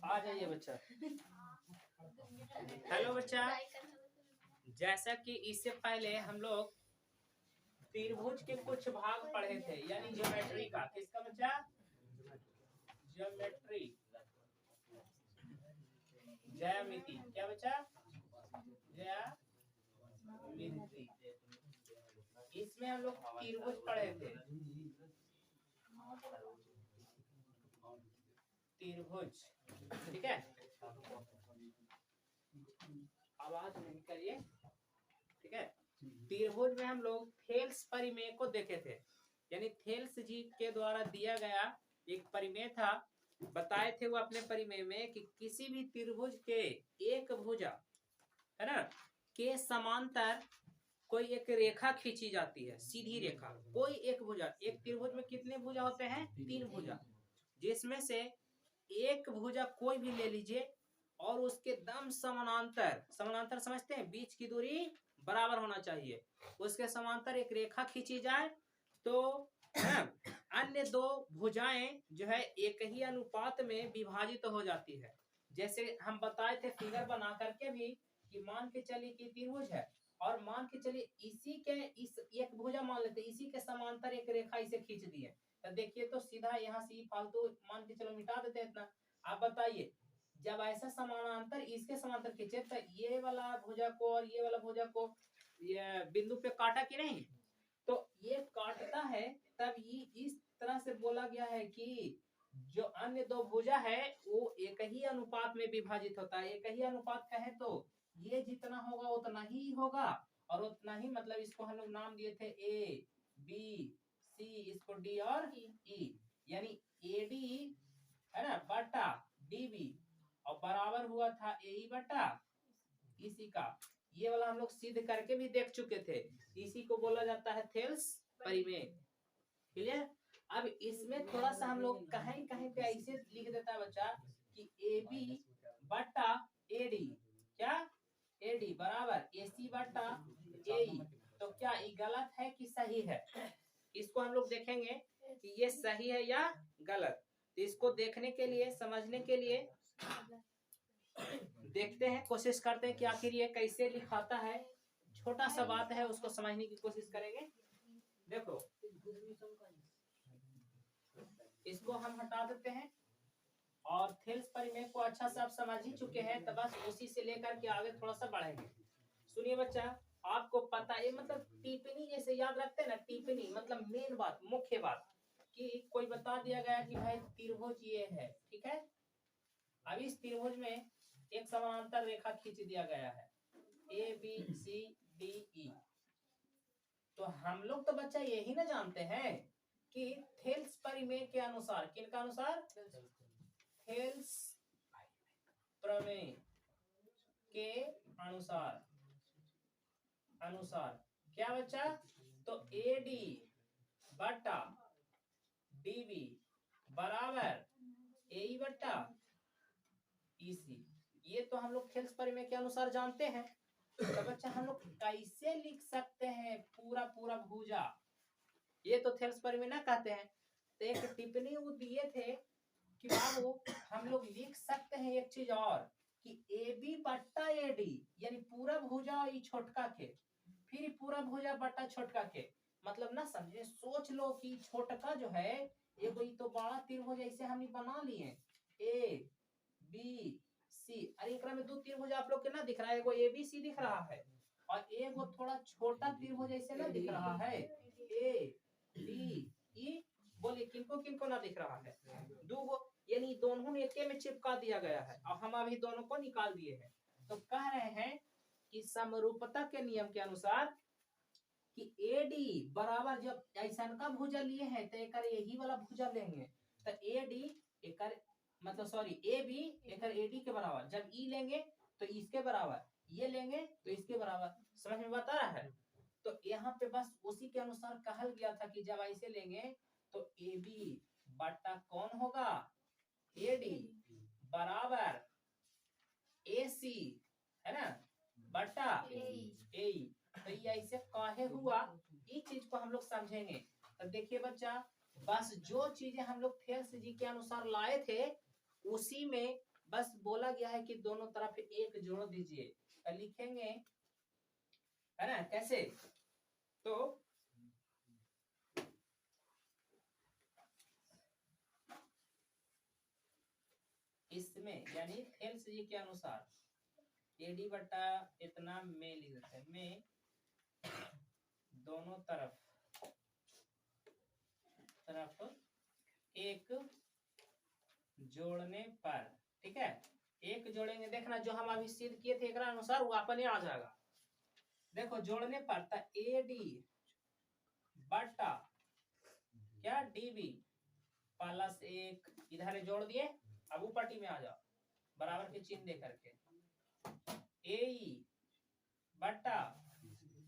आ जाइए बच्चा। हेलो बच्चा, जैसा कि इससे पहले हम लोग त्रिभुज के कुछ भाग पढ़े थे, यानी ज्योमेट्री का। किसका बच्चा? ज्योमेट्री, ज्यामिति। क्या बच्चा? ज्यामिति। इसमें हम लोग त्रिभुज पढ़े थे। त्रिभुज, ठीक है। आवाज नहीं करिए, ठीक है। त्रिभुज में हम लोग थेल्स परिमेय को देखे थे, यानी थेल्स जी के द्वारा दिया गया एक परिमेय था। बताए थे वो अपने परिमेय में कि किसी भी त्रिभुज के एक भुजा, है ना, के समांतर कोई एक रेखा खींची जाती है, सीधी रेखा। कोई एक भुजा, एक त्रिभुज में कितने भुजा होते हैं? 3 भुजा, जिसमें से एक भुजा कोई भी ले लीजिए और उसके दम समानांतर, समानांतर समझते हैं, बीच की दूरी बराबर होना चाहिए, उसके समांतर एक रेखा खींची जाए तो अन्य दो भुजाएं जो है एक ही अनुपात में विभाजित हो जाती है। जैसे हम बताए थे फिगर बना करके भी कि मान के चलिए कि त्रिभुज है और मान के चलिए इसी के इस एक भुजा मान लेते, इसी के समांतर एक रेखा इसे खींच दिए, तो देखिए तो सीधा यहाँ से फालतू मान के चलो मिटा देते हैं इतना। आप बताइए, जब ऐसा समानांतर इसके समांतर खींचे तो ये वाला भुजा को और ये वाला भुजा को ये बिंदु पे काटा कि नहीं? तो ये काटता है, तब ये इस तरह से बोला गया है कि जो अन्य दो भुजा है वो एक ही अनुपात में विभाजित होता है। एक ही अनुपात कहे तो ये जितना होगा उतना ही होगा, और उतना ही मतलब इसको हम लोग नाम दिए थे ए बी सी, इसको डी और ई, यानी ए डी है ना बटा डी बी, और बराबर हुआ था ए ई बटा इसी का। ये वाला हम लोग सिद्ध करके भी देख चुके थे। इसी को बोला जाता है थेल्स परिमेय। क्लियर? अब इसमें थोड़ा सा हम लोग कहीं कहीं पे ऐसे लिख देता है बच्चा कि ए बी बटा ए डी, क्या ए डी बराबर ए सी बटा ए ई। तो क्या ये गलत है कि सही है? इसको हम लोग देखेंगे कि ये सही है या गलत। तो इसको देखने के लिए, समझने के लिए देखते हैं, कोशिश करते हैं कि आखिर ये कैसे लिखाता है। छोटा सा बात है, उसको समझने की कोशिश करेंगे। देखो, इसको हम हटा देते हैं और थेल्स परिमेय को अच्छा से आप समझ ही चुके हैं, तो बस उसी से लेकर के आगे थोड़ा सा बढ़ेंगे। सुनिए बच्चा, आपको पता है मतलब टिप्पणी जैसे याद रखते हैं ना, टिप्पणी मतलब मेन बात, मुख्य बात, कि कोई बता दिया गया कि भाई त्रिभुज ये है, ठीक है। अब इस त्रिभुज में एक समानांतर रेखा खींच दिया गया है A B C D E. तो हम लोग तो बच्चा यही ना जानते हैं कि थेल्स परिमेय के अनुसार, किनका अनुसार? थेल्स प्रमेय के अनुसार, अनुसार क्या बच्चा? तो ए डी बटा डी बी बराबर ए बटा ईसी। ये तो हम लोग थेल्स परिमेय के अनुसार जानते हैं। तो बच्चा हम लोग कैसे लिख सकते हैं पूरा पूरा भुजा? ये तो थेल्स परिमेय ना कहते हैं। तो एक टिप्पणी वो दिए थे कि बाबू हम लोग लिख सकते हैं एक चीज और, कि ए बी बट्टा ए डी, यानी पूरा भुजा ई छोटका के, फिर पूरा भुजा बट्टा छोटका के। मतलब ना समझे, सोच लो कि छोटका जो है एगो तो बड़ा त्रिभुज ऐसे हमने बना लिए ए बी सी, अरे एकरा में दो त्रिभुज आप लोग के ना दिख रहा है, एगो ए बी सी दिख रहा है और एगो थोड़ा छोटा त्रिभुज ऐसे ना दिख रहा है ए डी ई। बोलिए किनको किनको ना दिख रहा है? दो गो, यानी दोनों एक में चिपका दिया गया है और हम अभी दोनों को निकाल दिए हैं। तो कह रहे हैं कि समरूपता के नियम के अनुसार कि ए डी बराबर, जब ऐसा का भुजा लिए हैं तो एक यही वाला भुजा लेंगे, तो ए डी एक मतलब सॉरी ए बी एक ए डी के बराबर, जब ई लेंगे तो इसके बराबर, ये लेंगे तो इसके बराबर। समझ में बता रहा है? तो यहाँ पे बस उसी के अनुसार कहा गया था कि जब ऐसे लेंगे तो ए बी बटा कौन होगा? ए डी बराबर ए सी, है ना, बटा ए। तो ये ऐसे काहे हुआ, इस चीज को हम लोग समझेंगे। तो देखिए बच्चा, बस जो चीजें हम लोग थेल्स जी के अनुसार लाए थे उसी में बस बोला गया है कि दोनों तरफ एक जोड़ दीजिए, तो लिखेंगे है ना कैसे, तो इसमें यानी थेल्स जी के अनुसार एडी बटा इतना में लिख देते हैं, में दोनों तरफ एक जोड़ने पर, ठीक है, एक जोड़ेंगे, देखना जो हम अभी सिद्ध किए थे एक अनुसार वो अपने आ जाएगा। देखो जोड़ने पर था एडी बटा क्या डीबी प्लस एक, इधर जोड़ दिए, अब ऊपर टी में आ जाओ बराबर के चिन्ह दे करके, ए बटा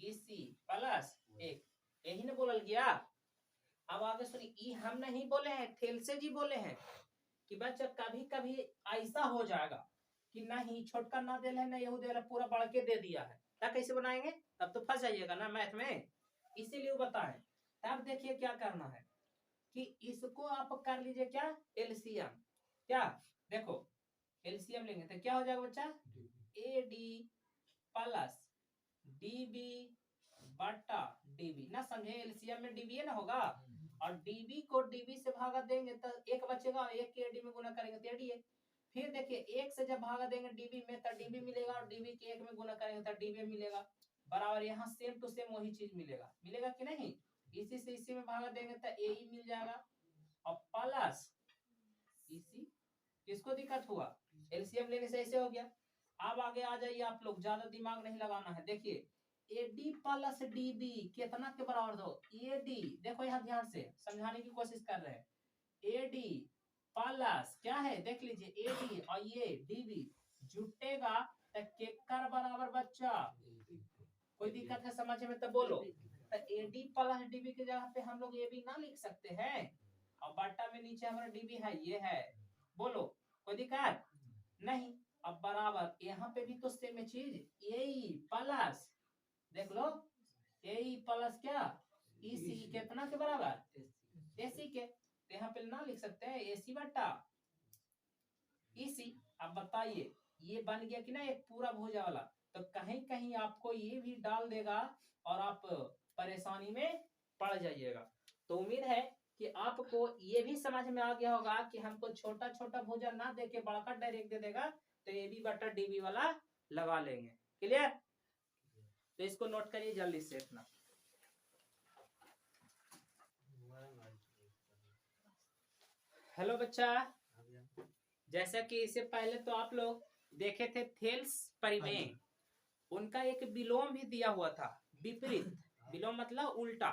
इसी प्लस एक, यही ना बोलल गया। अब आगे सुनिए, ई हम नहीं बोले हैं, थेल्से जी बोले हैं कि बच्चा कभी कभी ऐसा हो जाएगा कि नहीं छोटका ना दे ना यहू दे पूरा बढ़ के दे दिया है, तब कैसे बनाएंगे, तब तो फंस जाइएगा ना मैथ में, इसीलिए बताएं। तब देखिए क्या करना है कि इसको आप कर लीजिए क्या एलसीएम, क्या देखो एलसीएम लेंगे तो क्या हो जाएगा बच्चा, ए डी प्लस डीबी बटा डीबी, ना समझे एलसीएम में डीबी ना होगा, और डीबी को डीबी से भागा देंगे तो एक बचेगा, एक के एडी में गुना करेंगे तो एडी है। फिर देखिए एक से जब भागा देंगे डीबी में तो डीबी मिलेगा, और डीबी के एक में गुना करेंगे तो डीबी मिलेगा, बराबर यहाँ सेम टू सेम वही चीज मिलेगा, मिलेगा कि नहीं, इसी से इसी में भागा देंगे तो ए ही मिल जाएगा, और प्लस इसी, किसको दिक्कत हुआ, एलसीएम लेने से ऐसे हो गया। अब आगे आ जाइए आप लोग, ज्यादा दिमाग नहीं लगाना है, देखिए एडी प्लस डीबी कितना के बराबर दो, एडी देखो यहाँ ध्यान से समझाने की कोशिश कर रहे हैं, एडी प्लस क्या है देख लीजिए, एडी और ये डीबी जुटेगा तो केकर बराबर बच्चा, कोई दिक्कत है समझ में तो बोलो, तो एडी प्लस डीबी की जगह पे हम लोग ए बी ना लिख सकते हैं, और बट्टा में नीचे हमारा डीबी है, ये है, बोलो कोई दिक्कत नहीं। अब बराबर यहाँ पे भी तो सेम चीज, ए प्लस देख लो, ए प्लस क्या इसी कितना के बराबर एसी के, तो यहाँ पे ना लिख सकते हैं एसी बट्टा इसी। अब बताइए ये बन गया कि ना एक पूरा भुजा वाला, तो कहीं कहीं आपको ये भी डाल देगा और आप परेशानी में पड़ जाइएगा। तो उम्मीद है कि आपको ये भी समझ में आ गया होगा कि हमको छोटा छोटा भुजा ना देके बड़का डायरेक्ट दे देगा, तो ए बी बटा डीबी वाला लगा लेंगे, क्लियर। तो इसको नोट करिए जल्दी से अपना। हेलो बच्चा, जैसा कि इससे पहले तो आप लोग देखे थे थेल्स परिमेय, उनका एक विलोम भी दिया हुआ था, विपरीत विलोम मतलब उल्टा,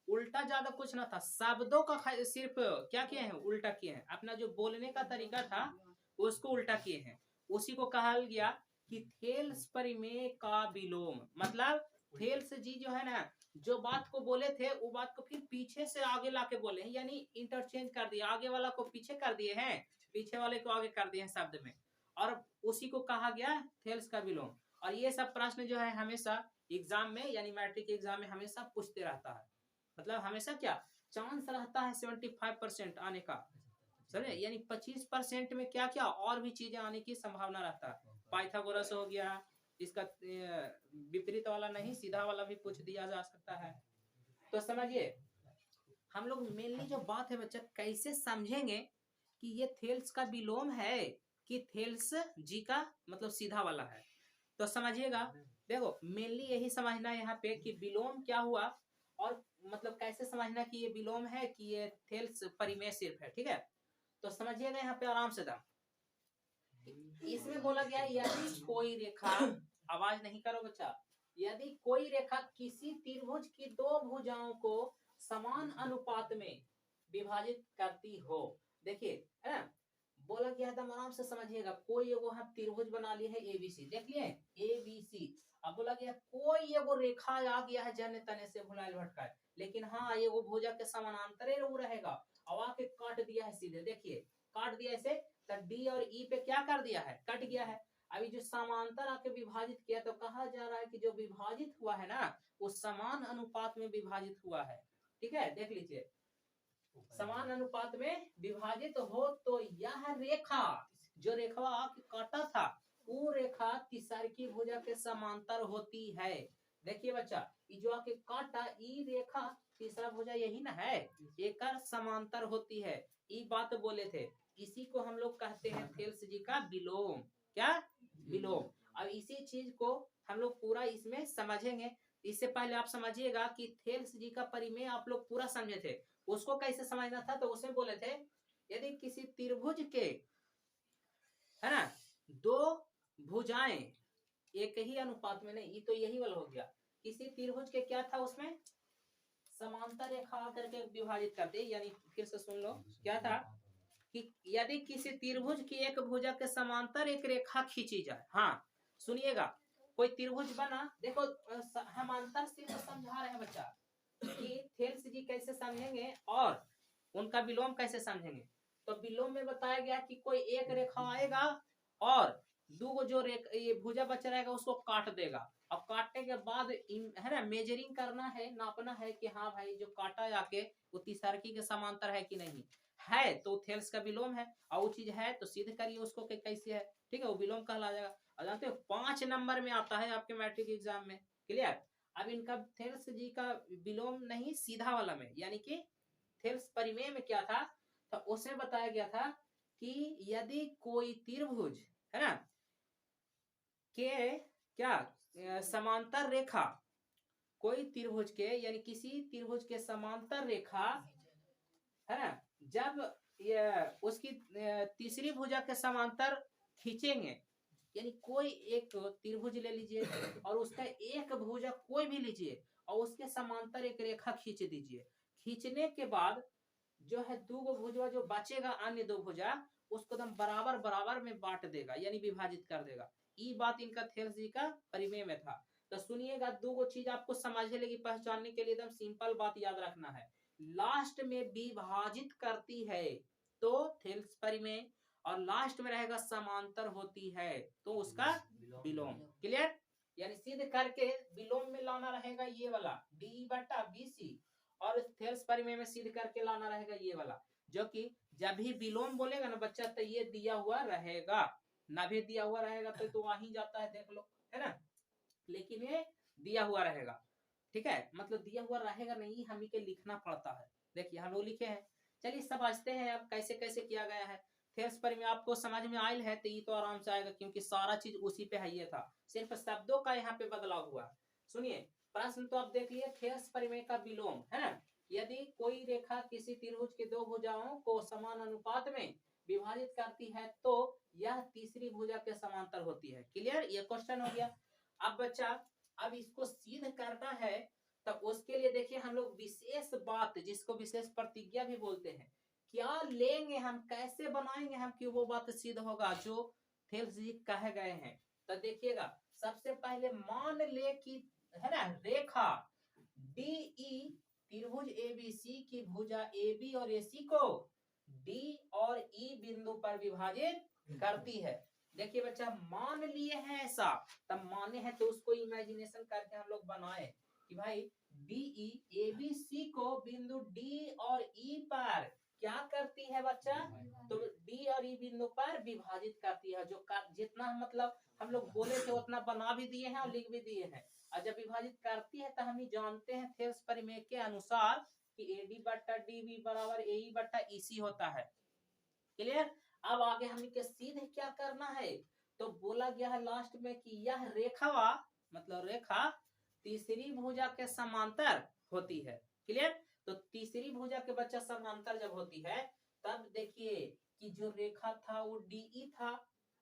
उल्टा ज्यादा कुछ ना था, शब्दों का सिर्फ क्या किए हैं उल्टा किए हैं, अपना जो बोलने का तरीका था उसको उल्टा किए हैं, उसी को कहा गया कि थेल्स परिमेय का विलोम, मतलब थेल्स जी जो है ना जो बात को बोले थे वो बात को फिर पीछे से आगे लाके बोले हैं, यानी इंटरचेंज कर दिया, आगे वाला को पीछे कर दिए हैं, पीछे वाले को आगे कर दिए हैं शब्द में, और उसी को कहा गया थेल्स का विलोम। और ये सब प्रश्न जो है हमेशा एग्जाम में यानी मैट्रिक एग्जाम में हमेशा पूछते रहता है, मतलब हमेशा क्या चांस रहता है 75% आने का, समझे, यानी 25% में क्या क्या और भी चीजें आने की संभावना रहता है, पाइथागोरस हो गया, इसका विपरीत वाला नहीं सीधा वाला भी पूछ दिया जा सकता है। तो समझिए हम लोग मेनली जो बात है बच्चा कैसे समझेंगे कि ये थेल्स का विलोम है कि थेल्स जी का मतलब सीधा वाला है, तो समझिएगा देखो मेनली यही समझना है यहाँ पे कि विलोम क्या हुआ, और मतलब कैसे समझना कि ये विलोम है कि ये थेल्स परिमेय सिर्फ है, ठीक है। तो समझिएगा यहाँ पे आराम से दम, इसमें बोला गया यदि कोई रेखा, आवाज नहीं करो बच्चा, यदि कोई रेखा किसी त्रिभुज की दो भुजाओं को समान अनुपात में विभाजित करती हो, देखिए है ना, बोला गया एकदम आराम से समझिएगा, कोई एगो हम त्रिभुज बना लिए है एबीसी, देख लिए एबीसी, अब बोला गया कोई एगो रेखा आ गया है जने तने से भुलाए भटकाए, लेकिन हाँ एगो भुजा के समानांतर वो रहेगा, अब आके काट दिया है सीधे, देखिए काट दिया ऐसे, तो डी और ई पे क्या कर दिया है कट गया है, अभी जो समांतर आके विभाजित किया तो कहा जा रहा है कि जो विभाजित हुआ है ना वो समान अनुपात में विभाजित हुआ है, ठीक है, देख लीजिए समान अनुपात में विभाजित हो तो यह रेखा जो रेखा आपके काटा था वो रेखा तीसरकी भुजा के समांतर होती है। देखिए बच्चा, ये जो आपके काटा ई रेखा तीसरा भुजा यही ना है, एक समांतर होती है। ये बात बोले थे, इसी को हम लोग कहते हैं थेल्स जी का विलोम। क्या विलोम? अब इसी चीज को हम लोग पूरा इसमें समझेंगे। इससे पहले आप समझिएगा कि थेल्स जी का परिमेय आप लोग पूरा समझे थे, उसको कैसे समझना था। तो उसमें बोले थे यदि किसी त्रिभुज के, है ना, दो भुजाएं एक ही अनुपात में, नहीं ये तो यही वाला हो गया, किसी त्रिभुज के क्या था उसमें समांतर रेखा करके विभाजित करते, यानी फिर से सुन लो क्या था कि यदि किसी त्रिभुज की एक भुजा के समांतर एक रेखा खींची जाए। हाँ सुनिएगा, कोई त्रिभुज बना, देखो हम अंतर से तो समझा रहे हैं बच्चा कि थेल्स जी कैसे समझेंगे और उनका विलोम कैसे समझेंगे। तो विलोम में बताया गया कि कोई एक रेखा आएगा और दो जो ये भुजा बचा रहेगा उसको काट देगा, और काटने के बाद है ना मेजरिंग करना है, नापना है कि हाँ भाई जो काटा जाके वो तीसरकी के समांतर है कि नहीं है, तो थेल्स का विलोम है। और वो चीज है तो सिद्ध करिए उसको कि कैसे है, ठीक है, वो विलोम कहला जाएगा। और जानते हो 5 नंबर में आता है आपके मैट्रिक एग्जाम में, क्लियर। अब इनका थेल्स जी का विलोम नहीं सीधा वाला में, यानी कि थेल्स परिमेय में क्या था, तो उसमें बताया गया था कि यदि कोई त्रिभुज, है ना, के क्या समांतर रेखा, कोई त्रिभुज के यानी किसी त्रिभुज के समांतर रेखा, है ना, जब ये उसकी तीसरी भुजा के समांतर खींचेंगे, यानी कोई एक त्रिभुज ले लीजिए और उसका एक भुजा कोई भी लीजिए और उसके समांतर एक रेखा खींच दीजिए। खींचने के बाद जो है दो भुजा जो बचेगा, अन्य दो भुजा उसको एकदम बराबर बराबर में बांट देगा, यानी विभाजित कर देगा। ये बात इनका थेल्स जी का परिमेय में था। तो सुनिएगा, दो चीज आपको समझने लगी, पहचानने के लिए एकदम सिंपल बात याद रखना है, लास्ट में विभाजित करती है तो थेल्स परिमेय, और लास्ट में रहेगा समांतर होती है तो उसका विलोम। क्लियर? यानी सिद्ध करके विलोम में लाना रहेगा ये वाला d/bc, और थेल्स परिमेय में सिद्ध करके लाना रहेगा ये वाला, जो कि जब भी विलोम बोलेगा ना बच्चा तो ये दिया हुआ रहेगा, ना भी दिया हुआ रहेगा तो वहीं जाता है, देख लो, है ना, लेकिन ये दिया हुआ रहेगा, ठीक है, मतलब दिया हुआ रहेगा नहीं, हमें के लिखना पड़ता है। देखिए हम लोग लिखे हैं, चलिए समझते हैं अब कैसे कैसे किया गया है। थेल्स परिमेय आपको समझ में आयल है तो ये तो आराम से आएगा, क्योंकि सारा चीज उसी पे है, ये था सिर्फ शब्दों का यहाँ पे बदलाव हुआ। सुनिए प्रश्न तो आप देख लिए, थेल्स परिमेय का विलोम, है ना, यदि कोई रेखा किसी त्रिभुज के दो भुजाओं को समान अनुपात में विभाजित करती है तो यह तीसरी भुजा के समांतर होती है। क्लियर? ये क्वेश्चन हो गया। अब बच्चा, अब इसको सिद्ध करना है, तब उसके लिए देखिए हम लोग विशेष बात, जिसको विशेष प्रतिज्ञा भी बोलते हैं, क्या लेंगे हम, कैसे बनाएंगे हम कि वो बात सिद्ध होगा जो थेल्स जी कहे गए हैं। तो देखिएगा, सबसे पहले मान ले कि, है ना, रेखा DE त्रिभुज ABC की भुजा AB और AC को D और E बिंदु पर विभाजित करती है। देखिए बच्चा, मान लिए हैं ऐसा, तब माने हैं तो उसको इमेजिनेशन करके हम लोग बनाए कि भाई DE ABC को बिंदु D और E पर क्या करती है बच्चा, तो D और E बिंदु पर विभाजित करती है। जो जितना मतलब हम लोग बोले थे उतना बना भी दिए हैं और लिख भी दिए हैं। और जब विभाजित करती है तो हम जानते हैं थेल्स परिमेय के अनुसार कि AD/DB बराबर AE/EC होता है। क्लियर? अब आगे हमें के सीधे क्या करना है, तो बोला गया है लास्ट में कि यह रेखा, मतलब रेखा तीसरी भुजा के समांतर होती है। क्लियर? तो तीसरी भुजा के बच्चा समांतर जब होती है तब देखिए कि जो रेखा था वो DE था,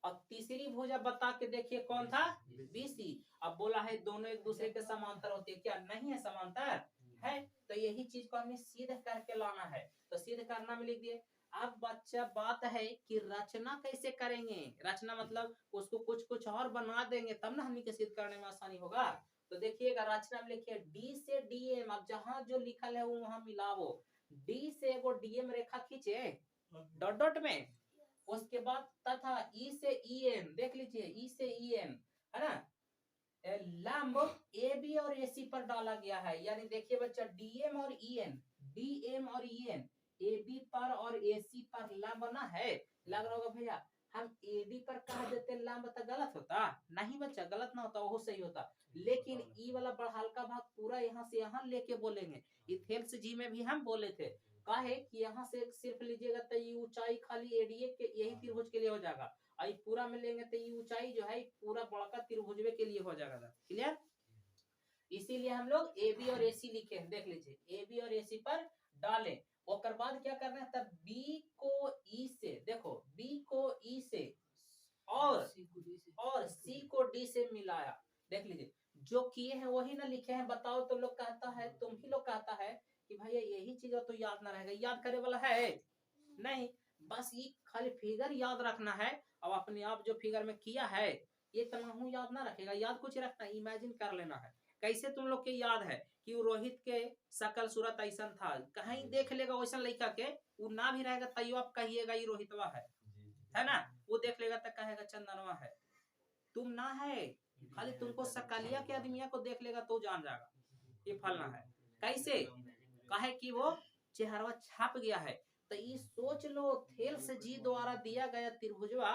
और तीसरी भुजा बता के देखिए कौन था, BC। अब बोला है दोनों एक दूसरे के समांतर होते हैं, क्या नहीं है समांतर है, तो यही चीज को हमें सिद्ध करके लाना है। तो सिद्ध करना में लिख दिए। अब बच्चा बात है कि रचना कैसे करेंगे, रचना मतलब उसको कुछ कुछ और बना देंगे तब ना हमें सिद्ध करने में आसानी होगा। तो देखिएगा रचना में लिखिए D से DM, अब जहां जो लिखल है वो वहां मिलावो। D से वो DM रेखा खींचे डॉट डॉट में, उसके बाद तथा E से EN, देख लीजिए E से EN, है ना, लंब AB और AC पर डाला गया है। यानी देखिए बच्चा DM और EN, DM और EN AB पर और AC पर लंब ना है, लग रहा होगा भैया, हम एडी पर कह देते लंब तो गलत होता नहीं बच्चा, गलत ना होता, वो सही होता। लेकिन ई वाला बड़ा हल्का भाग पूरा यहाँ से यहाँ लेके बोलेंगे। इथेल्स जी में भी हम बोले थे काहे कि यहाँ से सिर्फ लीजिएगा तो ये ऊंचाई खाली एडीए के यही त्रिभुज के लिए हो जाएगा, और पूरा में लेंगे तो ये ऊंचाई जो है पूरा बड़का त्रिभुज के लिए हो जाएगा। क्लियर? इसीलिए हम लोग ए बी और ए सी लिखे हैं, देख लीजिए ए बी और ए सी पर डालें। और बाद क्या करना है तब बी को ई से, देखो बी को ई से और सी को डी से मिलाया। देख लीजिए जो किए हैं वही ना लिखे हैं, बताओ तुम लोग कहता है, तुम ही लोग कहता है कि भैया यही चीज तो याद ना रहेगा, याद करे वाला है नहीं, बस ये खाली फिगर याद रखना है और अपने आप जो फिगर में किया है ये तमाम याद ना रखेगा, याद कुछ रखना, इमेजिन कर लेना है। कैसे तुम लोग के याद है कि वो रोहित के शकल सूरत ऐसा था, कहीं देख लेगा वैसा लड़का के, वो ना भी रहेगा तैयो आप कहिएगा ये रोहितवा है ना, वो देख लेगा तो कहेगा चंदनवा है, तुम ना है, खाली तुमको सकलिया के आदमिया को देख लेगा तो जान जाएगा ये फलना है। कैसे? कहे कि वो चेहरा छाप गया है। तो ये सोच लो थेल्स जी द्वारा दिया गया त्रिभुजवा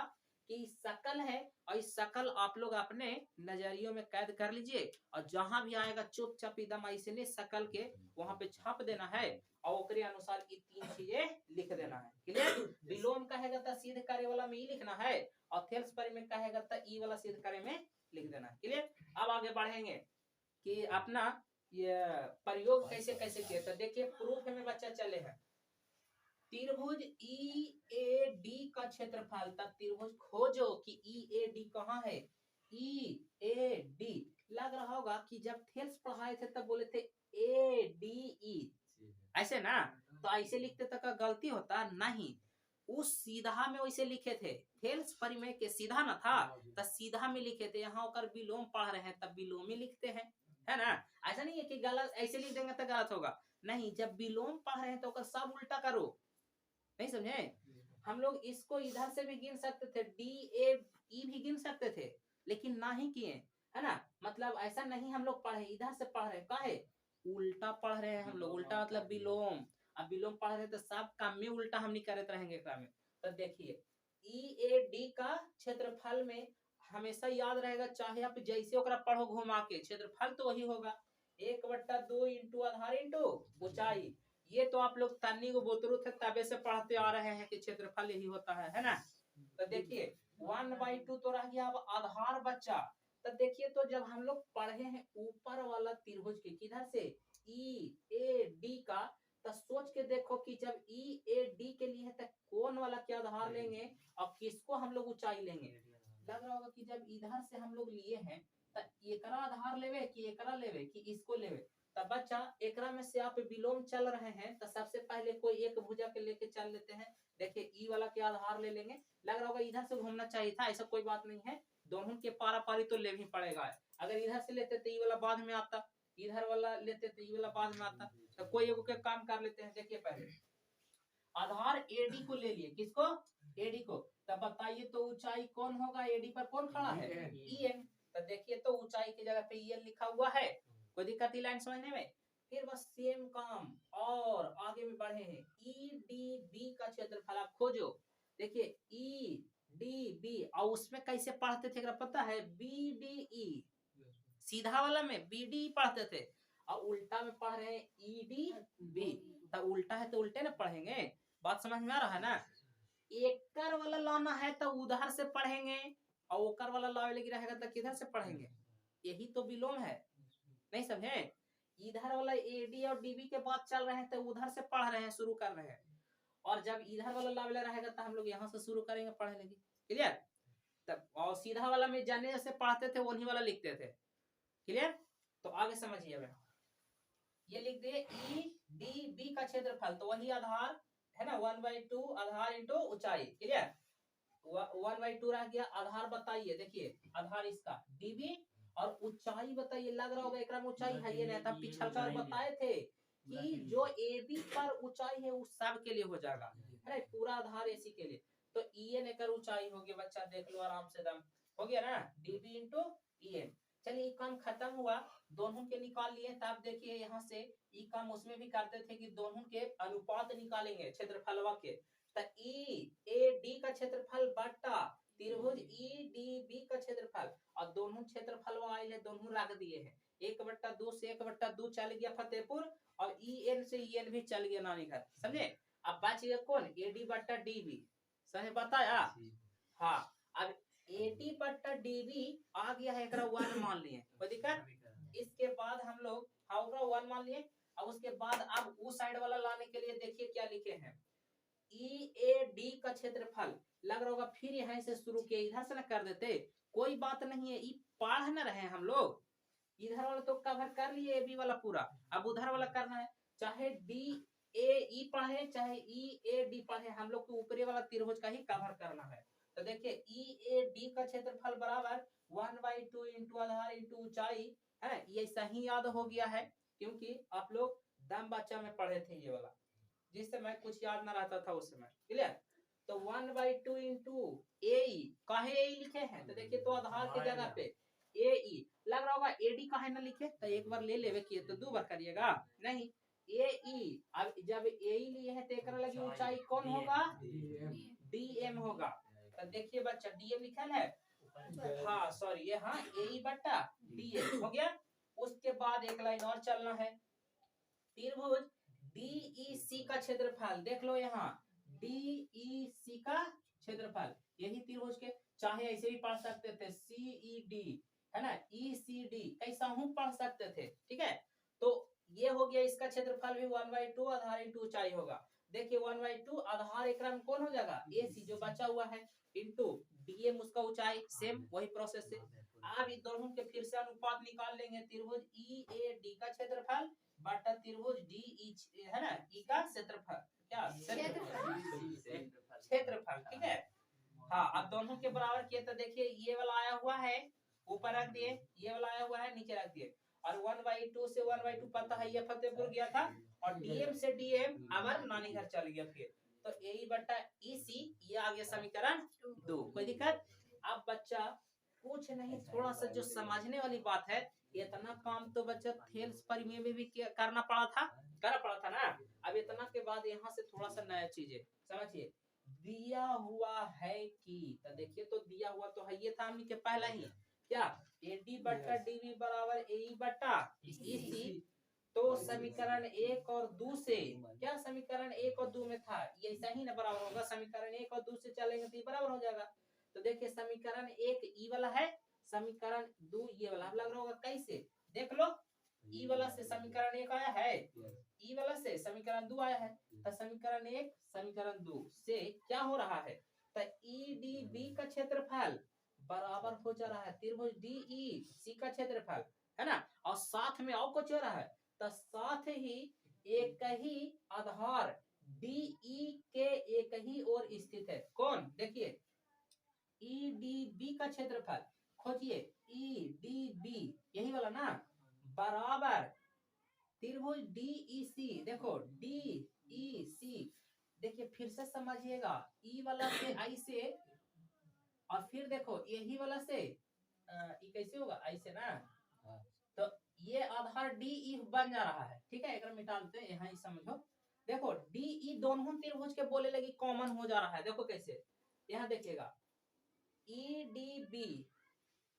की शकल है, और इस शकल आप लोग अपने नजरियों में कैद कर लीजिए, और जहां भी आएगा चुपचाप एकदम ऐसे शकल के वहां पे छाप देना है, और ओकरे अनुसार ये तीन चीजें लिख देना है। क्लियर? विलोम कहेगा तो सीध करे वाला में ही लिखना है, और थेल्स पर में कहेगा तो ई वाला सीध करे में लिख देना है। क्लियर? अब आगे बढ़ेंगे कि अपना ये प्रयोग कैसे कैसे किया। तो देखिए प्रूफ में बच्चा चले हैं, त्रिभुज ई ए डी का क्षेत्रफल, तब त्रिभुज खोजो कि ई ए डी कहाँ है। ई ए डी लग रहा होगा कि जब थेल्स पढ़ाए थे तब बोले थे ए डी ई, ऐसे ना, तो ऐसे लिखते तक का गलती होता नहीं, उस सीधा में वैसे लिखे थे, थेल्स परिमेय के सीधा ना था तो सीधा में लिखे थे, यहाँ होकर विलोम पढ़ रहे हैं तब विलोम ही लिखते हैं, है ना। ऐसा नहीं है कि गलत ऐसे लिख देंगे तो गलत होगा, नहीं, जब विलोम पढ़ रहे हैं तो सब उल्टा करो, नहीं समझे। हम लोग इसको इधर से भी गिन सकते थे, डी ए ई भी गिन सकते थे, लेकिन ना ही किए, है ना, मतलब ऐसा नहीं हम लोग पढ़े, इधर से पढ़ रहे, काहे उल्टा पढ़ रहे हैं हम लोग, उल्टा मतलब विलोम, अब विलोम पढ़ रहे तो सब काम में उल्टा हम नहीं करते रहेंगे काम में। तो देखिए ई ए डी का क्षेत्रफल में हमेशा याद रहेगा, चाहे आप जैसे ओकरा पढ़ो घुमा के, क्षेत्रफल तो वही होगा 1/2 इंटू आधार इंटू ऊंचाई। ये तो आप लोग तन्नी को बोतरू थे तबे से पढ़ते आ रहे हैं कि क्षेत्रफल यही होता है ना। तो देखिए 1/2 तो रह गया, अब आधार बच्चा। तो देखिए तो जब हम लोग पढ़े हैं ऊपर वाला त्रिभुज के किधर से ई ए डी का, तो सोच के देखो कि जब ई ए डी के लिए तो कौन वाला क्या आधार लेंगे और किसको हम लोग ऊंचाई लेंगे। लग रहा होगा कि जब इधर से हम लोग लिए हैं तो एकरा आधार लेवे कि एकरा लेवे कि इसको लेवे। तब बच्चा एकरा में से आप विलोम चल रहे हैं तो सबसे पहले कोई एक भुजा के लेके चल लेते हैं। देखिए ई वाला के आधार ले लेंगे, लग रहा होगा इधर से घूमना चाहिए था, ऐसा कोई बात नहीं है, दोनों के पारा पारी तो ले भी पड़ेगा। अगर इधर से लेते तो ई वाला बाद में आता, इधर वाला लेते तो ई वाला बाद में आता, तो कोई एक के काम कर लेते हैं। देखिए पहले आधार एडी को ले लिए, किसको एडी को, तब बताइए तो ऊंचाई कौन होगा, एडी पर कौन खड़ा है ई एन। तो देखिए तो ऊंचाई की जगह पे ई एन लिखा हुआ है, कोई दिक्कत ही लाइन समझने में। फिर बस सेम काम और आगे में बढ़े हैं, ई डी बी का क्षेत्रफल आप खोजो। देखिए ई डी बी, और उसमें कैसे पढ़ते थे पता है, बी डी ई, सीधा वाला में बी डी पढ़ते थे और उल्टा में पढ़ रहे हैं ई डी बी। तो उल्टा है तो उल्टे ना पढ़ेंगे, बात समझ में आ रहा है ना। एकर वाला लाना है तो उधर से पढ़ेंगे, और ओकर वाला लावे लगी रहेगा तो किधर से पढ़ेंगे, यही तो विलोम है, नहीं समझे। इधर वाला एडी और डीबी के बात चल रहे हैं तो उधर से पढ़ रहे हैं, शुरू कर रहे हैं, और जब इधर वाला लावे रहेगा तो हम लोग यहाँ से शुरू करेंगे पढ़ने लगी। क्लियर? तब और सीधा वाला में जाने जैसे पढ़ते थे वही वाला लिखते थे। क्लियर? तो आगे समझिए, अब ये लिख दिए ई डी बी का क्षेत्रफल, तो वही आधार है ना 1/2 आधार इंटू ऊंचाई। क्लियर? 1/2 रह गया, आधार बताइए, देखिए आधार इसका डीबी और ऊंचाई बताइए, लग रहा होगा एकरा में ऊंचाई है ये नहीं, तब पिछल का बताए थे कि जो ए बी पर ऊंचाई है उस सब के लिए हो जाएगा, है ना, पूरा आधार एसी के लिए। तो ई एन एकर ऊंचाई होगी बच्चा, देख लो आराम से दम हो गया ना, डीबी इंटू ई एन। चलिए ई काम खत्म हुआ, दोनों के निकाल लिए। तब देखिए यहाँ से ई काम उसमें भी करते थे कि दोनों के अनुपात निकालेंगे क्षेत्रफलवा के। तो ई ए डी का क्षेत्रफल बटा त्रिभुज ई डी बी का क्षेत्रफल, और दोनों क्षेत्रफलवा आए दोनों रख दिए हैं। 1/2 से 1/2 चल गया फतेहपुर, और ई एन से ई एन भी चल गया नानी घर, समझे। अब बच गया कौन, ए डी बट्टा डी बी, समझ बताया। हाँ, अब एटी बट्टा डीबी आ गया है, एकरा 1 मान लिए, कोई दिक्कत। इसके बाद हम लोग हाउरा 1 मान लिए। अब उसके बाद अब उस साइड वाला लाने के लिए देखिए क्या लिखे हैं, ई ए डी का क्षेत्रफल लग रहा होगा। फिर यहाँ से शुरू किए, इधर से ना कर देते, कोई बात नहीं है, ई पढ़ ना रहे हम लोग। इधर वाला तो कवर कर लिए ए बी वाला पूरा, अब उधर वाला करना है। चाहे डी ए ई पढ़े चाहे ई ए डी पढ़े, हम लोग को ऊपरी वाला त्रिभुज का ही कवर करना है। तो देखिए ई ए डी का क्षेत्रफल बराबर 1/2 इंटू आधार इंटू ऊंचाई है। ये सही याद हो गया है, क्योंकि आप लोग दम बच्चा में पढ़े थे ये वाला, जिस समय कुछ याद ना रहता था उस समय, क्लियर। तो 1/2 इंटू ए काहे ए लिखे हैं, तो देखिए तो आधार की जगह पे ए लग रहा होगा, एडी काहे ना लिखे, तो एक बार ले लेवे किए तो 2 बार करिएगा नहीं। ए अब जब ए लिए है तो एक लगी ऊंचाई कौन होगा, डीएम होगा। तो देखिए बच्चा डीएम लिखल है, हाँ सॉरी ये, हाँ ए बट्टा डीएम हो गया। उसके बाद एक लाइन और चलना है, त्रिभुज डीईसी का क्षेत्रफल देख लो यहाँ, डीईसी का क्षेत्रफल, यही त्रिभुज के, चाहे ऐसे भी पढ़ सकते थे सीईडी है ना, ईसीडी कैसा हूं पढ़ सकते थे, ठीक है। तो ये हो गया, इसका क्षेत्रफल भी 1/2 आधार इंटू ऊंचाई होगा। देखिए 1/2 आधार एक में कौन हो जाएगा, एसी जो बचा हुआ है, इंटू डीएम उसका ऊंचाई, सेम वही प्रोसेस से। अब इन दोनों के फिर से अनुपात निकाल लेंगे, त्रिभुज ई ए डी का क्षेत्रफल बटा त्रिभुज डी ई है ना, ई का क्षेत्रफल, क्या क्षेत्रफल, ठीक है। हाँ, अब दोनों के बराबर किए तो देखिए ये वाला आया हुआ है ऊपर रख दिए, ये वाला आया हुआ है नीचे रख दिए, और 1/2 से 1/2 पता है ये फतेहपुर गया था, और डीएम से डीएम अमर नानी घर चल गया। फिर तो ए बट्टा ईसी ये आ गया समीकरण 2, कोई दिक्कत। अब बच्चा कुछ नहीं, थोड़ा सा जो समझने वाली बात है, इतना काम तो बच्चा थेल्स परिमेय में भी करना पड़ा था ना। अब इतना के बाद यहाँ से थोड़ा सा नया चीजें समझिए, दिया हुआ है कि, तो देखिए तो दिया हुआ तो है ये था हमने के पहला ही, क्या एडी बट्टा डीबी बराबर ए बट्टा ईसी। तो समीकरण 1 और 2 से, क्या समीकरण 1 और 2 में था, ये सही ना बराबर होगा, समीकरण 1 और 2 से चलेंगे तो ये बराबर हो जाएगा। तो देखिए समीकरण 1 ई वाला है, समीकरण 2 ये वाला, लग रहा होगा कैसे, देख लो, ई वाला से समीकरण 1 आया है, ई वाला से समीकरण 2 आया है, तो समीकरण 1 समीकरण 2 से क्या हो रहा है, तो ई डी बी का क्षेत्रफल बराबर हो जा रहा है त्रिभुज डीई सी का क्षेत्रफल, है ना। और साथ में और कुछ हो रहा है, तो साथ ही एक ही आधार डीई के एक ही ओर स्थित है, कौन, देखिए ई डी बी का क्षेत्रफल खोजिए, ई डी बी यही वाला ना, बराबर त्रिभुज डीईसी, देखो डीईसी, देखिए फिर से समझिएगा, ई वाला से आई से, और फिर देखो यही वाला से ई कैसे होगा, आई से ना, तो ये आधार डीई बन जा रहा है, ठीक है। एक मिटा देते हैं, यहाँ समझो, देखो डीई दोनों त्रिभुज के बोले लगी कॉमन हो जा रहा है, देखो कैसे, यहाँ देखिएगा ई डी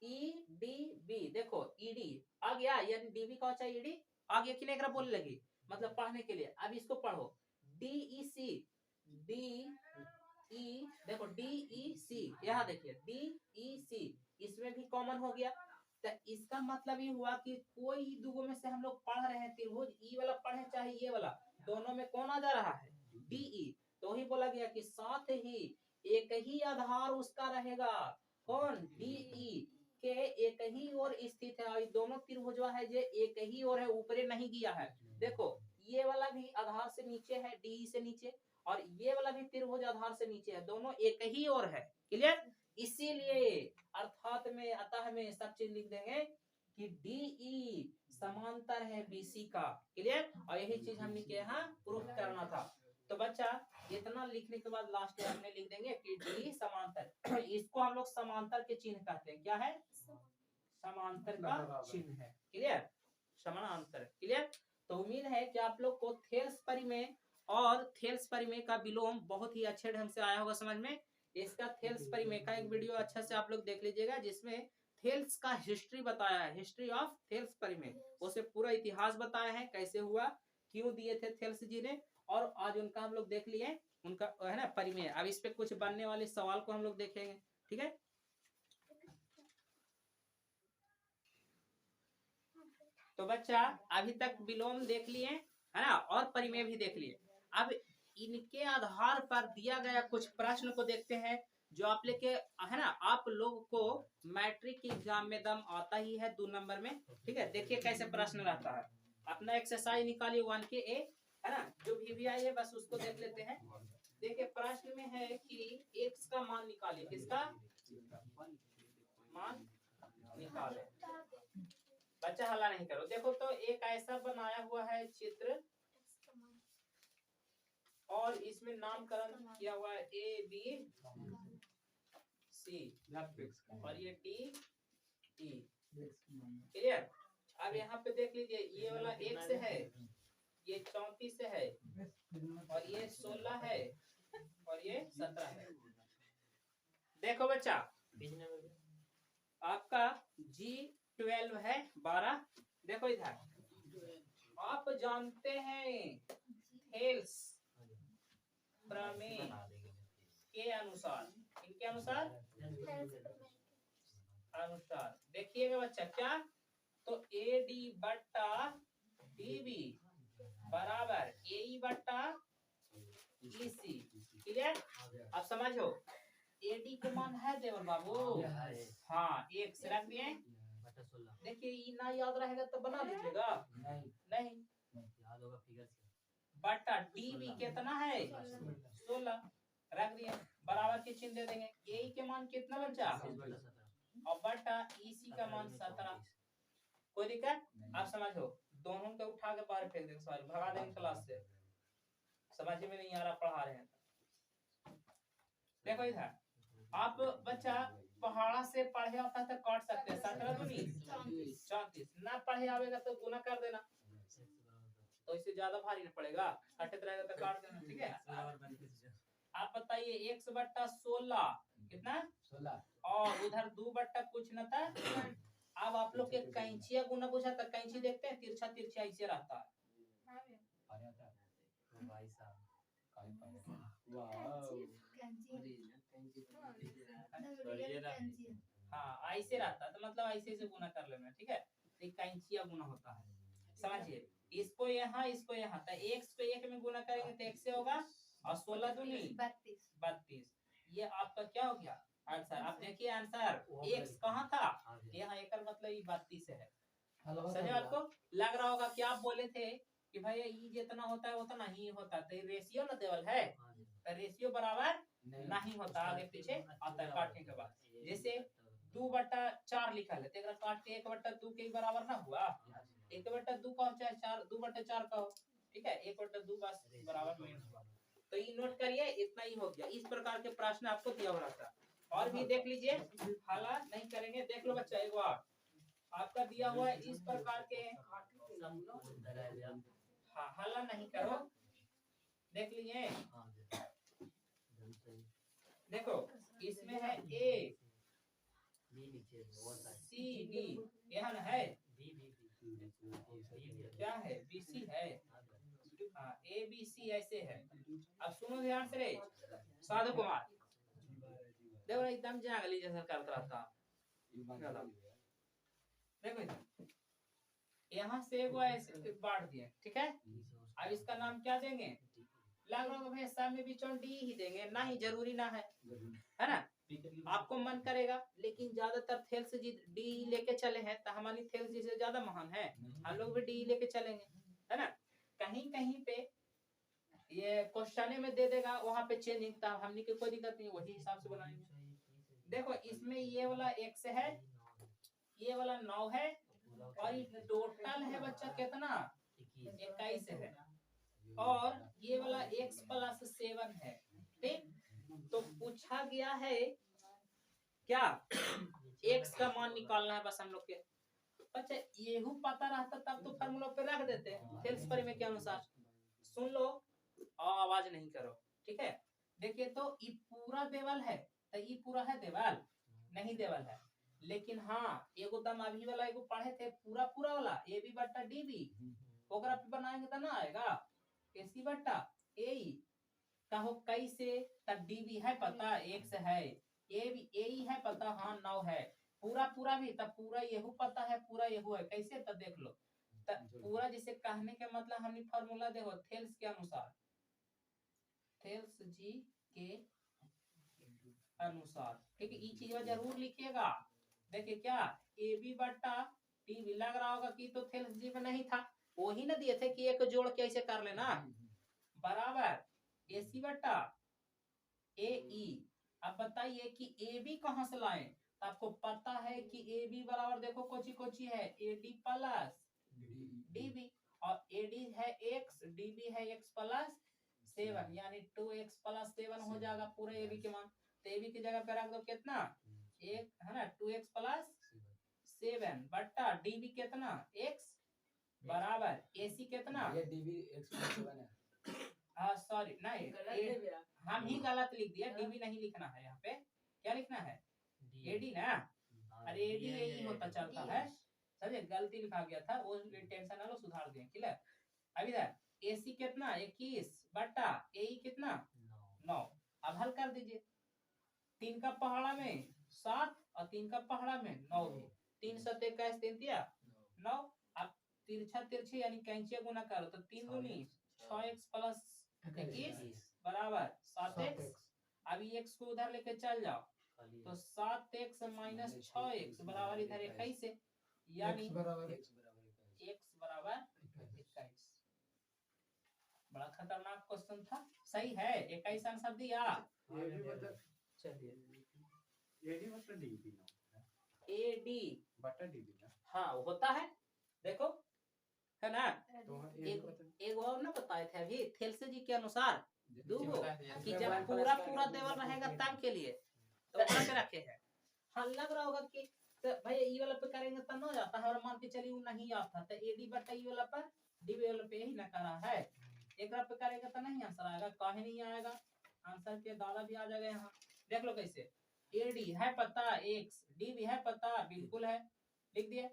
बी, देखो ईडी आ गया, यानी डीबी का चाहिए ईडी आ गया, किले बोलने लगी, मतलब पढ़ने के लिए। अब इसको पढ़ो, डीईसी डी देखो डीईसी, यहाँ देखिए डीईसी, इसमें भी कॉमन हो गया। तो इसका मतलब ये हुआ कि कोई दुगो में से हम लोग पढ़ रहे हैं त्रिभुज, ई वाला पढ़े चाहे ये वाला, दोनों में कौन आ जा रहा है, डीई। तो ही बोला गया कि साथ ही एक ही आधार उसका रहेगा, कौन, डीई के एक ही ओर स्थित है, और दोनों त्रिभुजवा है जो एक ही ओर है, ऊपरे नहीं गया है। देखो ये वाला भी आधार से नीचे है, डी से नीचे, और ये वाला भी त्रिभुज आधार से नीचे है, दोनों एक ही ओर है, क्लियर। इसीलिए अर्थात में अतः में सब चीज लिख देंगे कि डीई समांतर है बीसी का, क्लियर। और यही चीज हमने के यहाँ प्रूफ करना था। तो बच्चा इतना लिखने के बाद लास्ट में हमने लिख देंगे कि डी समांतर, इसको हम लोग समांतर के चिन्ह कहते हैं, क्या है, समांतर का चिन्ह है। क्लियर, समानांतर। क्लियर। तो उम्मीद है कि आप लोग को थेल्स परिमेय और थेल्स परिमेय का विलोम बहुत ही अच्छे ढंग से आया होगा समझ में। इसका थेल्स परिमेय का एक वीडियो अच्छा से आप लोग देख लीजिएगा, जिसमें थेल्स का हिस्ट्री बताया है, हिस्ट्री ऑफ थेल्स परिमेय, उसे पूरा इतिहास बताया है, कैसे हुआ, क्यों दिए थे थेल्स जी ने, और आज उनका हम लोग देख लिए उनका है ना परिमेय। अब इस पे कुछ बनने वाले सवाल को हम लोग देखेंगे। ठीक है, तो बच्चा अभी तक विलोम देख लिए है ना, और परिमेय भी देख लिए। अब इनके आधार पर दिया गया कुछ प्रश्न को देखते हैं, जो आप लेके है ना, आप लोग को मैट्रिक एग्जाम में दम आता ही है 2 नंबर में। ठीक है, देखिए कैसे प्रश्न रहता है। अपना एक्सरसाइज निकालिए 1 के ए, है ना, जो भी आई है बस उसको देख लेते हैं। देखिए प्रश्न में है कि x का मान निकालिए, किसका मान निकाले। बच्चा हल्ला नहीं करो। देखो तो एक ऐसा बनाया हुआ है चित्र, और इसमें नामकरण किया हुआ है ए बी सी, और ये डी ई। क्लियर। अब यहाँ पे देख लीजिए, ये वाला x है, ये 34 है, और ये 16 है, और ये 17 है। देखो बच्चा, आपका G12 है 12। देखो इधर, आप जानते हैं थेल्स प्रमेय के अनुसार, इनके अनुसार देखिएगा बच्चा क्या, तो AD बट्टा DB बराबर AE बट्टा EC। क्लियर। अब समझो, AD का मान है देवर बाबू, हाँ, एक से रख दिए। देखिए ये ना याद रहेगा तो बना लीजिएगा, नहीं याद होगा फिगर से। बटा DB कितना है 16, रख दिए, बराबर के चिन्ह दे देंगे। AE के मान कितना बचा, और बटा EC का मान 17। कोई दिक्कत। आप समझो, दोनों को उठा के बाहर फेंक देंगे, सॉरी भगा देंगे क्लास से, समझ में नहीं आ रहा पढ़ा रहे हैं। देखो इधर, आप बच्चा पहाड़ा से पढ़े आता तो काट सकते हैं, 17 दूनी 34, ना पढ़े आवेगा तो गुना कर देना, तो इससे ज्यादा भारी नहीं पड़ेगा, कटत रहेगा तो काट देना। ठीक है। आप बताइए x बट्टा 16 कितना 16, और उधर 2 बट्टा कुछ न था। अब आप लोग के कैंचिया गुना पूछा था, कैंची देखते हैं तिरछा तिरछा ऐसे रहता है। हाँ ऐसे रहता है, तो मतलब ऐसे से गुना कर लेना। ठीक है, तो कैंचिया गुना होता है, समझिए। इसको यहाँ तो x को 1 में गुना करेंगे तो x से होगा, और 16 दूनी 32। ये आपका क्या हो गया आंसर। आप देखिए आंसर, x कहाँ था, यहाँ एक मतलब ये 32 है। समझे, आपको लग रहा होगा कि आप बोले थे कि भाई ये जितना होता है उतना ही होता, तो रेशियो ना देवल है, तो रेशियो बराबर नहीं होता, आगे पीछे आता है काटने के बाद। जैसे 2/4 लिखा है, तो काट के 1/2 के बराबर ना हुआ, 1/2 का हो चाहे 2/4 का हो। ठीक है, 1/2 बस बराबर में हुआ। तो ये नोट करिए, इतना ही हो गया। इस प्रकार के प्रश्न आपको दिया हुआ था, और भी देख लीजिए, हाला नहीं करेंगे। देख लो बच्चा, एक बार आपका दिया हुआ है इस प्रकार के, हाँ हाला नहीं करो, देख लीजिए। देखो इसमें है A C D, यहाँ ना है क्या है BC है, हाँ ABC ऐसे है। अब सुनो ध्यान से रे साधु कुमार, देखो एकदम जागली जैसा करता रहता। देखो यहाँ से वो ऐसे बांट दिए, ठीक है। अब इसका नाम क्या देंगे, लग रहा है सब में बीचों डी ही देंगे, ना ही जरूरी ना है ना, आपको मन करेगा, लेकिन ज्यादातर थेल्स जी डी लेके चले हैं, तो हमारी थेल्स जी से ज्यादा महान है, हम लोग भी डी लेके चलेंगे, है ना। कहीं कहीं पे ये क्वेश्चन में दे देगा, वहां पे चेंजिंग, था हमने की कोई दिक्कत नहीं, वही हिसाब से बनाएंगे। देखो इसमें ये वाला x है, ये वाला 9 है, और ये टोटल है बच्चा कितना 21 है, और ये वाला x + 7 है। ठीक, तो पूछा गया है क्या एक्स का मान निकालना है बस हम लोग के। अच्छा येहू पता रहता तब तो फार्मूला पे रख देते थेल्स परिमेय के अनुसार। सुन लो और आवाज नहीं करो, ठीक है। देखिए तो ये पूरा देवल है, तो ये पूरा है देवल नहीं देवल है, लेकिन हाँ एगो दम अभी वाला एगो पढ़े थे पूरा पूरा वाला ए बी बट्टा डी बी, ओकरा पे बनाएंगे तो ना आएगा ए सी बट्टा ए कहो कैसे, तब डी बी है पता एक्स है, ए बी है पता हाँ 9 है, पूरा पूरा भी तब पूरा येहू पता है पूरा येहू है, कैसे तब देख लो पूरा। जिसे कहने के मतलब हमने फार्मूला देखो थेल्स के अनुसार, थेल्स जी के अनुसार, ठीक है। ये चीज जरूर लिखिएगा। देखिए क्या ए बी बट्टा टी बी लग रहा होगा कि तो थेल्स जी में नहीं था, वही ना दिए थे कि एक जोड़ के ऐसे कर लेना बराबर ए सी बट्टा ए ई। अब बताइए कि ए बी कहां से लाएं, तो आपको पता है कि ए बी बराबर देखो कोची कोची है A D plus D B, और ए डी है एक्स डी बी है एक्स प्लस 7, यानी 2x प्लस 7 हो जाएगा पूरे ए बी के मान। तो ए बी की जगह पे रख दो कितना एक है ना 2x प्लस 7 बट्टा डी बी कितना x बराबर ए सी कितना ये डी बी एक्स प्लस 7 है। हाँ सॉरी नहीं हम ही गलत लिख दिया, डी बी नहीं लिखना है, यहाँ पे क्या लिखना है ए डी ना, अरे ए डी यही होता चलता है, समझे गलती लिखा गया था वो टेंशन ना लो सुधार दें क्लियर। अभी इधर AC कितना 21 बट्टा AE कितना 9। अब हल कर दीजिए, 3 का पहाड़ा में 7 और 3 का पहाड़ा में 9 भी 3 7 21 3 दिया 9। अब तिरछा तिरछे यानी कैंचिया गुना करो तो 3 दूनी 6x प्लस 21 बराबर 7x। अब ये x को उधर लेके चल जाओ तो 7x माइनस 6x बराबर इधर 21 है, यानी x बराबर 21। बड़ा खतरनाक क्वेश्चन था, सही है 21 आंसर दिया। चलिए एडी बटा डीबी एडी बटा डीबी ना, हाँ होता है देखो है ना। तो एक और ना बताए थे अभी थेल्स जी के अनुसार दूगो कि जब पूरा पूरा देवल रहेगा तब के लिए तो वहां पे रखे हैं। हाँ लग रहा होगा कि तो भैया ई वाला पे करेंगे तब ना जाता है, और मान के चलिए वो नहीं आता तो एडी बटा ई वाला पर डीबी वाला पे ही ना करा है, एक पे करेगा तो नहीं आंसर आएगा, काहे नहीं आएगा आंसर के दादा भी आ जाएगा यहाँ। देख लो कैसे एडी है पता एक्स डीबी है पता बिल्कुल है लिख दिए।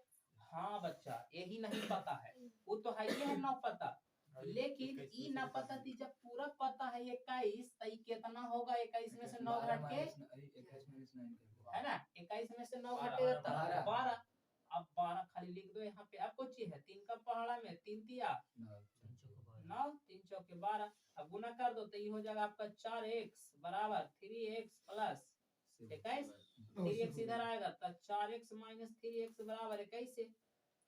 हाँ बच्चा यही नहीं पता है, वो तो है ही है ना पता, लेकिन ई ना पता थी जब पूरा पता है 21 तो ई कितना होगा 21 में से 9 घट के है ना 21 में से 9 घटेगा तो 12। अब 12 खाली लिख दो यहाँ पे। अब कुछ है 3 का पहाड़ा में 3 दिया 9 3 चौके 12, अब गुना कर दो तो ये हो जाएगा आपका 4x बराबर 3x प्लस 21, 3x इधर आएगा तो 4x माइनस 3x बराबर 21।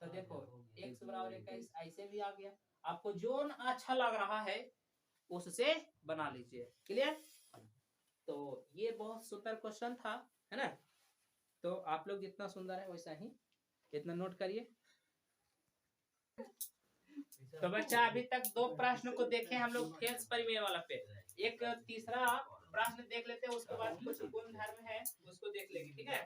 तो देखो x बराबर 21 ऐसे भी आ गया, आपको जो अच्छा लग रहा है उससे बना लीजिए क्लियर। तो ये बहुत सुंदर क्वेश्चन था है ना, तो आप लोग जितना सुंदर है वैसा ही इतना नोट करिए। तो बच्चा अभी तक 2 प्रश्न को देखे हम लोग थेल्स परिमेय वाला पे, एक तीसरा प्रश्न देख लेते हैं उसके बाद कुछ गुण धर्म है उसको देख लेंगे ठीक है।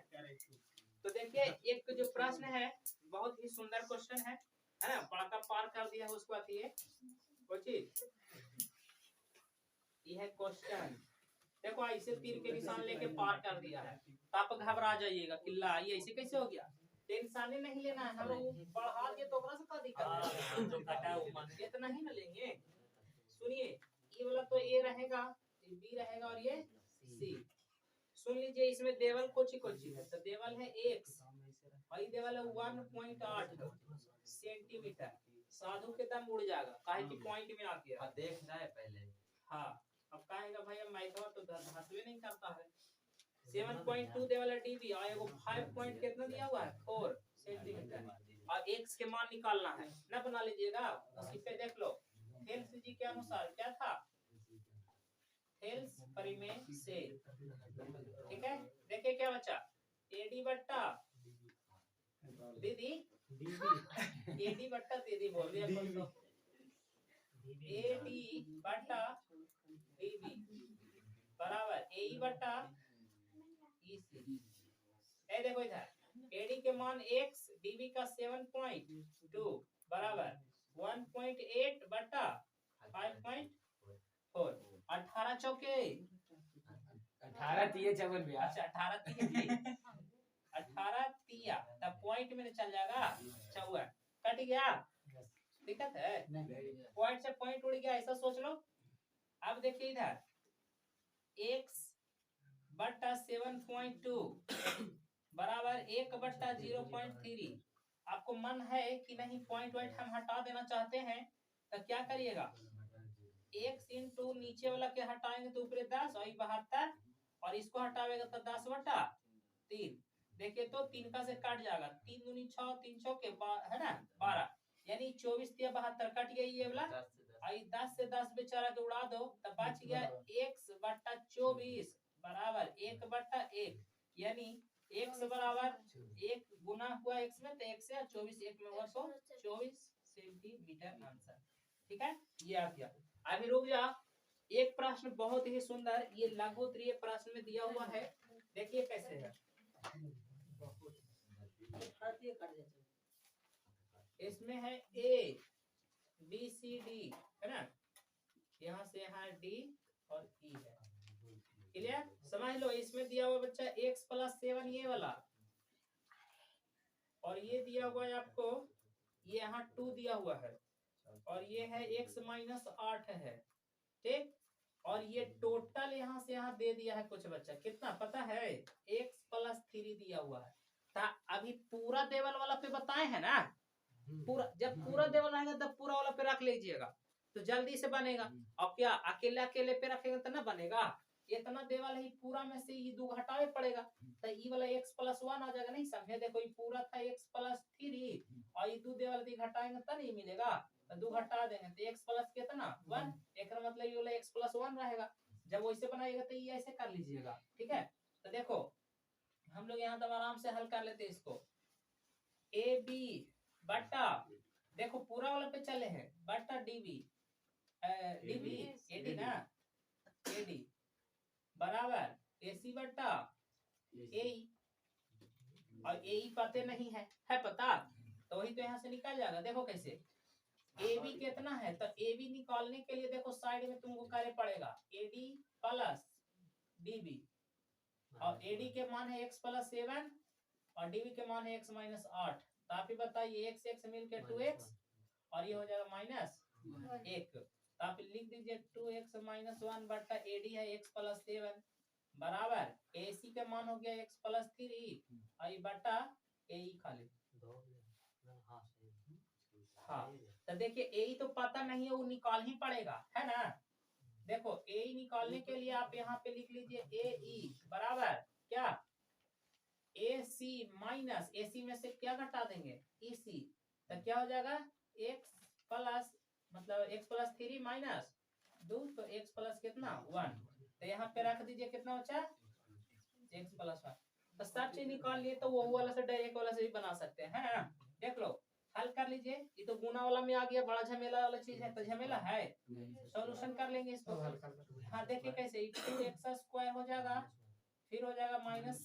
तो देखिए एक जो प्रश्न है बहुत ही सुंदर क्वेश्चन है ना, बड़ा पार कर दिया है उसको आती है ये है क्वेश्चन। देखो ऐसे तीर के निशान लेके पार कर दिया है तो आप घबरा जाइएगा कि ला ये ऐसे कैसे हो गया, टेंशन नहीं लेना है, हम लोग बढ़ा के तो ओकरा से का दिक्कत जो कटा वो इतना ही ना लेंगे। सुनिए ये वाला तो ए रहेगा ये बी रहेगा और ये सी। सुन लीजिए इसमें देवल कोची कोची है, तो देवल है x भाई देवल है 1.8 सेंटीमीटर, साधु के दम उड़ जाएगा काहे कि पॉइंट में आ गया देखना है पहले। हाँ अब कहेगा भैया माइथवा तो धसवे नहीं करता है। 7.2 देवल है डीबी और एगो 5 पॉइंट कितना दिया हुआ है 4 सेंटीमीटर, और x के मान निकालना है ना, बना लीजिएगा उसी पे देख लो। थेल्स जी के अनुसार क्या था थेल्स परिमेय से, ठीक है। देखिए क्या बचा एडी बट्टा दीदी एडी बट्टा दीदी बोल दिया तो एडी बट्टा डीबी बराबर एई बट्टा ईसी ए देखो इधर एडी के मान x डीबी का 7.2 बराबर 1.8 बटा 5.4 18 चौके 18 तिये 54 भैया। अच्छा 18 तिया 18 तिया तब पॉइंट में चल जाएगा 54 कट गया दिक्कत है पॉइंट से पॉइंट उड़ गया ऐसा सोच लो। अब देखिए इधर x बटा 7.2 बराबर 1 बटा 0.3 आपको मन है कि नहीं पॉइंट वाइट हम हटा देना चाहते हैं तो क्या करिएगा x इंटू नीचे वाला के हटाएंगे तो ऊपर 10 और 72 और इसको हटावेगा तो 10 बटा 3 देखिए तो 3 का से कट जाएगा 3 दूनी 6 3 चौके है ना 12 यानी 24 तिया 72 कट गई ये वाला आई 10 से 10 बेचारा के उड़ा दो तब बच गया x बटा 24 बराबर 1 बटा 1 यानी x बराबर 1 गुना हुआ x में तो x से 24 1 में हुआ तो 24 सेंटीमीटर आंसर। ठीक है ये आ गया। अभी रुक जा एक प्रश्न बहुत ही सुंदर ये लघु उत्तरीय प्रश्न में दिया हुआ है देखिए कैसे है। इसमें है a b c d है ना यहाँ से यहाँ d और e है क्लियर समझ लो। इसमें दिया हुआ बच्चा x प्लस 7 ये वाला और ये दिया हुआ है आपको ये यहाँ 2 दिया हुआ है और ये है x माइनस 8 है ठीक और ये टोटल यहाँ से यहाँ दे दिया है कुछ बच्चा कितना पता है x प्लस 3 दिया हुआ है। अभी पूरा देवल वाला पे बताए हैं ना पूरा जब पूरा देवल रहेगा तब पूरा वाला पे रख लीजिएगा तो जल्दी से बनेगा और क्या अकेले अकेले पे रखेगा तो ना बनेगा इतना देवल ही पूरा में से ये 2 घटावे पड़ेगा तो ये वाला x प्लस 1 आ जाएगा नहीं समझे देखो ये पूरा था x प्लस 3 और ये 2 देवल दी घटाएंगे तो नहीं मिलेगा तो 2 घटा देंगे तो x प्लस कितना 1 एक मतलब ये वाला x प्लस 1 रहेगा जब वैसे बनाएगा तो ये ऐसे कर लीजिएगा ठीक है। तो देखो हम लोग यहाँ तो आराम से हल कर लेते हैं इसको ए बी बटा देखो पूरा वाला पे चले हैं बटा डीबी डीबी एडी ना एडी बराबर एसी बटा एई और एई पते नहीं है पता तो वही तो यहाँ से निकल जाएगा। देखो कैसे ए बी कितना है तो ए बी निकालने के लिए देखो साइड में तुमको करना पड़ेगा एडी प्लस डीबी और एडी के मान है x प्लस 7 और डीबी के मान है x माइनस 8 तो आप ही बताइए x x मिलकर 2x और ये हो जाएगा माइनस 1 तो आप लिख दीजिए 2x माइनस 1 बटा एडी है x प्लस 7 बराबर एसी का मान हो गया x प्लस 3 और ये बटा एई खाली हाँ तो देखिए एई तो पता नहीं है वो निकाल ही पड़ेगा है ना। देखो एई निकालने के लिए आप यहाँ पे लिख लीजिए एई बराबर क्या AC माइनस AC में से क्या घटा देंगे EC तो क्या हो जाएगा x प्लस मतलब x प्लस 3 माइनस 2 तो x प्लस कितना 1 तो यहाँ पे रख दीजिए कितना बचा x प्लस 1 तो सब चीज निकाल लिए तो वो वाला से डायरेक्ट वाला से भी बना सकते हैं है ना। देख लो हल कर लीजिए ये तो गुना वाला में आ गया बड़ा झमेला वाला चीज है तो झमेला है सॉल्यूशन कर लेंगे इसको। हाँ देखिए कैसे 2x² हो जाएगा फिर हो जाएगा माइनस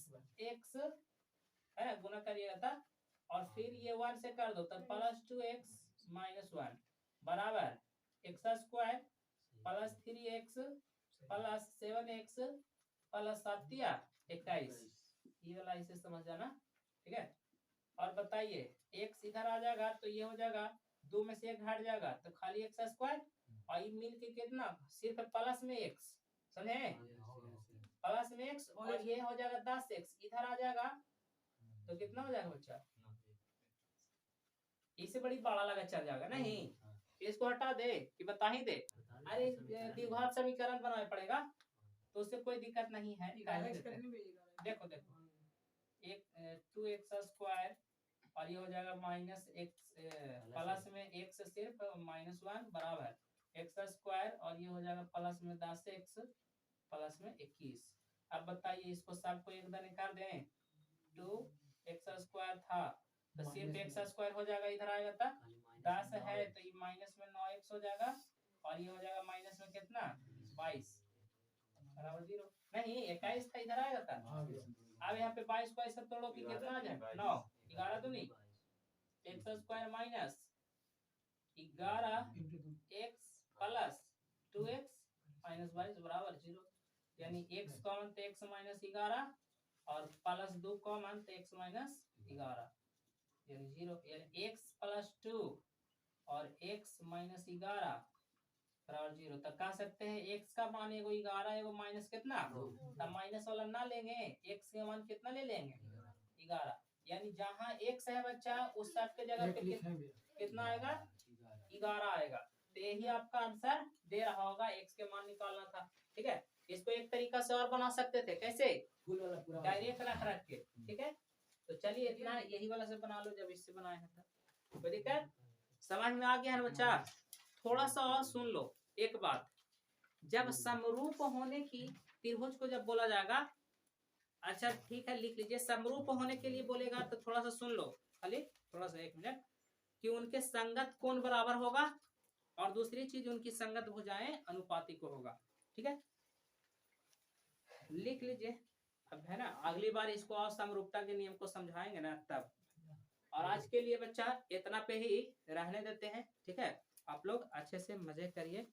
x है गुना करिएगा था और फिर ये 1 से कर दो तब प्लस 2x माइनस 1 बराबर x² plus 3x plus 7x plus 7 21 ये वाला इसे समझ जाना ठीक है। और बताइए x इधर आ जाएगा तो ये हो जाएगा 2 में से 1 घट जाएगा तो खाली x² और ये मिल के कितना सिर्फ प्लस में x समझे प्लस में x और ये हो जाएगा 10x इधर आ जाएगा तो कितना हो जाएगा बच्चा इससे बड़ी बड़ा लगा चल जाएगा नहीं इसको हटा दे कि बता ही दे अरे द्विघात समीकरण बनाना पड़ेगा तो उससे कोई दिक्कत नहीं है देखो देखो एक 2x² और ये हो जाएगा माइनस x प्लस में x सिर्फ माइनस 1 बराबर x² और ये हो जाएगा प्लस में 10x प्लस में 21। अब बताइए इसको सबको एक दाने कर दें 2x² था तो सिर्फ x² हो जाएगा इधर आएगा था 10 है तो ये माइनस में 9x हो जाएगा और ये हो जाएगा माइनस में कितना 22 बराबर 0 नहीं 21 था इधर आएगा था अब यहाँ पे 22 को ऐसा तोड़ो कि कितना आ जाए 9, 11 तो नहीं, x square minus 11 x plus 2x minus 22 बराबर 0, यानी x कॉमन तो x माइनस 11 और प्लस 2 कॉमन तो x माइनस 11 यानी 0, यानी x प्लस 2 और x माइनस 11 बराबर 0। तब कह सकते हैं x का मान एगो 11 एगो माइनस कितना, तब माइनस वाला ना लेंगे, x का मान कितना ले लेंगे 11, यानी जहाँ x है बच्चा उस शर्त के जगह पे कितना आएगा 11 आएगा। तो यही आपका आंसर दे रहा होगा, x के मान निकालना था। ठीक है, इसको एक तरीका से और बना सकते थे, कैसे, डायरेक्ट रख के। ठीक है, तो चलिए इतना यही वाला से बना लो जब इससे बनाया था। कोई दिक्कत, समझ में आ गया है बच्चा? थोड़ा सा और सुन लो एक बात, जब समरूप होने की त्रिभुज को जब बोला जाएगा, अच्छा ठीक है लिख लीजिए, समरूप होने के लिए बोलेगा तो थोड़ा सा सुन लो, खाली थोड़ा सा 1 मिनट, कि उनके संगत कोण बराबर होगा और दूसरी चीज उनकी संगत भुजाएं अनुपातिक होगा। ठीक है, लिख लीजिए। अब है ना, अगली बार इसको और समरूपता के नियम को समझाएंगे ना तब। और आज के लिए बच्चा इतना पे ही रहने देते हैं। ठीक है, आप लोग अच्छे से मजे करिए।